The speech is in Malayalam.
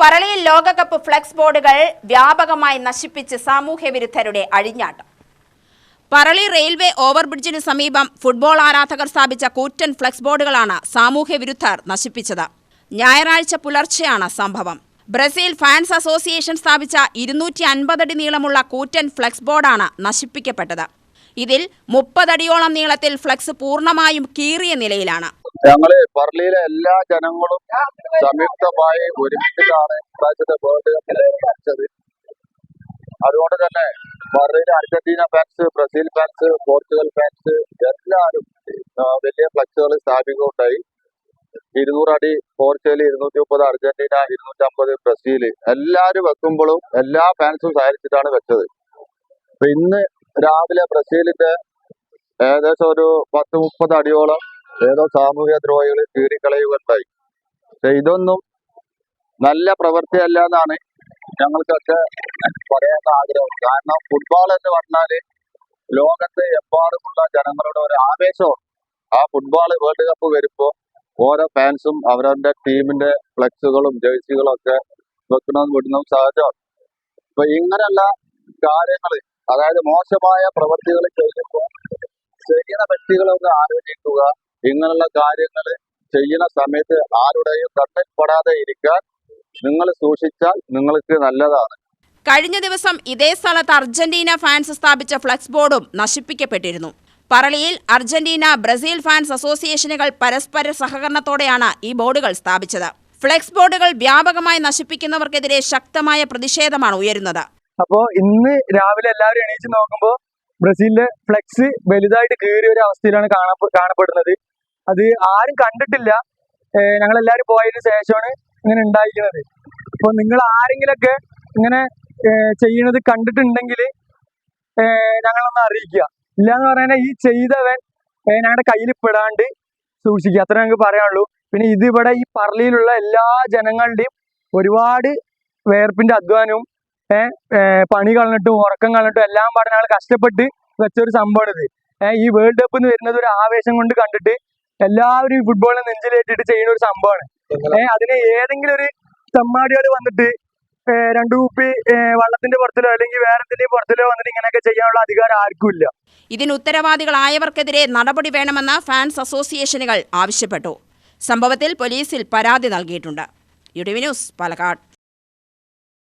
പറളിയിൽ ലോകകപ്പ് ഫ്ലെക്സ് ബോർഡുകൾ വ്യാപകമായി നശിപ്പിച്ച് സാമൂഹ്യവിരുദ്ധരുടെ അഴിഞ്ഞാട്ടം. പറളി റെയിൽവേ ഓവർബ്രിഡ്ജിന് സമീപം ഫുട്ബോൾ ആരാധകർ സ്ഥാപിച്ച കൂറ്റൻ ഫ്ലെക്സ് ബോർഡുകളാണ് സാമൂഹ്യവിരുദ്ധർ നശിപ്പിച്ചത്. ഞായറാഴ്ച പുലർച്ചെയാണ് സംഭവം. ബ്രസീൽ ഫാൻസ് അസോസിയേഷൻ സ്ഥാപിച്ച 250 അടി നീളമുള്ള കൂറ്റൻ ഫ്ലെക്സ് ബോർഡാണ് നശിപ്പിക്കപ്പെട്ടത്. ഇതിൽ 30 അടിയോളം നീളത്തിൽ ഫ്ലെക്സ് പൂർണ്ണമായും കീറിയ നിലയിലാണ്. ഞങ്ങള് പറളിയിലെ എല്ലാ ജനങ്ങളും സംയുക്തമായി ഒരുമിച്ചിട്ടാണ് ഇപ്രാവശ്യത്തെ വേൾഡ് കപ്പിൽ കളിച്ചത്. അതുകൊണ്ട് തന്നെ പറളിയിലെ Argentina fans, Brazil fans, Portugal fans എല്ലാവരും വലിയ ഫ്ലക്സുകൾ സ്ഥാപിക്കുകയുണ്ടായി. 200 അടി പോർച്ചുഗൽ, 230 അർജന്റീന, 250 ബ്രസീൽ എല്ലാവരും വെക്കുമ്പോഴും എല്ലാ ഫാൻസും സഹകരിച്ചിട്ടാണ് വെച്ചത്. അപ്പൊ ഇന്ന് രാവിലെ ബ്രസീലിന്റെ ഏകദേശം ഒരു 10-30 അടിയോളം ഏതോ സാമൂഹ്യ ദ്രോഹികൾ കീറിക്കളയുകയുണ്ടായി. പക്ഷെ ഇതൊന്നും നല്ല പ്രവൃത്തിയല്ല എന്നാണ് ഞങ്ങൾക്കൊക്കെ പറയാൻ ആഗ്രഹം. കാരണം ഫുട്ബോൾ എന്ന് പറഞ്ഞാല് ലോകത്ത് എമ്പാടുമുള്ള ജനങ്ങളുടെ ഒരു ആവേശമാണ്. ആ ഫുട്ബോൾ വേൾഡ് കപ്പ് വരുമ്പോൾ ഓരോ ഫാൻസും അവരവരുടെ ടീമിന്റെ ഫ്ലെക്സുകളും ജേഴ്സികളും ഒക്കെ വെക്കണമെന്ന് വിടുന്നതും സഹജമാണ്. അപ്പൊ ഇങ്ങനെയുള്ള കാര്യങ്ങൾ, അതായത് മോശമായ പ്രവൃത്തികൾ ചെയ്യുമ്പോൾ ചെയ്യുന്ന വ്യക്തികളൊന്ന് ആലോചിക്കുക. ഇങ്ങനെയുള്ള കാര്യങ്ങൾ ചെയ്യുന്ന സമയത്ത് ആരുടെയും കണ്ണിൽ പെടാതെ ഇരിക്കാൻ നിങ്ങൾ സൂക്ഷിച്ചാൽ നിങ്ങൾക്ക് നല്ലതാണ്. കഴിഞ്ഞ ദിവസം ഇതേ സ്ഥലത്ത് അർജന്റീന ഫാൻസ് സ്ഥാപിച്ച ഫ്ലെക്സ് ബോർഡും നശിപ്പിക്കപ്പെട്ടിരുന്നു. പറളിയിൽ അർജന്റീന, ബ്രസീൽ ഫാൻസ് അസോസിയേഷനുകൾ പരസ്പര സഹകരണത്തോടെയാണ് ഈ ബോർഡുകൾ സ്ഥാപിച്ചത്. ഫ്ലെക്സ് ബോർഡുകൾ വ്യാപകമായി നശിപ്പിക്കുന്നവർക്കെതിരെ ശക്തമായ പ്രതിഷേധമാണ് ഉയരുന്നത്. അപ്പോൾ ഇന്ന് രാവിലെ എല്ലാവരും എണീച്ച് നോക്കുമ്പോൾ ബ്രസീലിന്റെ ഫ്ലെക്സ് വലുതായിട്ട് കീറിയ ഒരു അവസ്ഥയിലാണ് കാണപ്പെടുന്നത്. അത് ആരും കണ്ടിട്ടില്ല. ഞങ്ങളെല്ലാവരും പോയതിനു ശേഷമാണ് ഇങ്ങനെ ഉണ്ടായിരിക്കുന്നത്. അപ്പോൾ നിങ്ങൾ ആരെങ്കിലൊക്കെ ഇങ്ങനെ ചെയ്യുന്നത് കണ്ടിട്ടുണ്ടെങ്കിൽ ഞങ്ങളൊന്ന് അറിയിക്കുക. ഇല്ലാന്ന് പറഞ്ഞാൽ ഈ ചെയ്തവൻ ഞങ്ങളുടെ കയ്യിൽ പെടാണ്ട് സൂക്ഷിക്കുക. അത്ര ഞങ്ങൾക്ക് പറയാനുള്ളൂ. പിന്നെ ഇതിവിടെ ഈ പറളിയിലുള്ള എല്ലാ ജനങ്ങളുടെയും ഒരുപാട് വേർപ്പിന്റെ അധ്വാനവും പണി കളഞ്ഞിട്ടും ഉറക്കം കളഞ്ഞിട്ടും എല്ലാം പറഞ്ഞ ഞങ്ങൾ കഷ്ടപ്പെട്ട് വെച്ചൊരു സംഭവമാണ് ഇത്. ഈ വേൾഡ് കപ്പ് എന്ന് വരുന്നത് ഒരു ആവേശം കൊണ്ട് കണ്ടിട്ട് എല്ലാവരും ഈ ഫുട്ബോളിനെ നെഞ്ചിലേറ്റിട്ട് ചെയ്യുന്ന ഒരു സംഭവമാണ്. അതിനെ ഏതെങ്കിലും ഒരു തെമ്മാടികൾ വന്നിട്ട് 2 കുപ്പി വള്ളത്തിന്റെ പുറത്തിലോ അല്ലെങ്കിൽ വേറെ എന്തെങ്കിലും പുറത്തിലോ വന്നിട്ട് ഇങ്ങനെയൊക്കെ ചെയ്യാനുള്ള അധികാരം ആർക്കും ഇല്ല. ഇതിന് ഉത്തരവാദികളായവർക്കെതിരെ നടപടി വേണമെന്ന് ഫാൻസ് അസോസിയേഷനുകൾ ആവശ്യപ്പെട്ടു. സംഭവത്തിൽ പോലീസിൽ പരാതി നൽകിയിട്ടുണ്ട്. UTV news, Palakkad.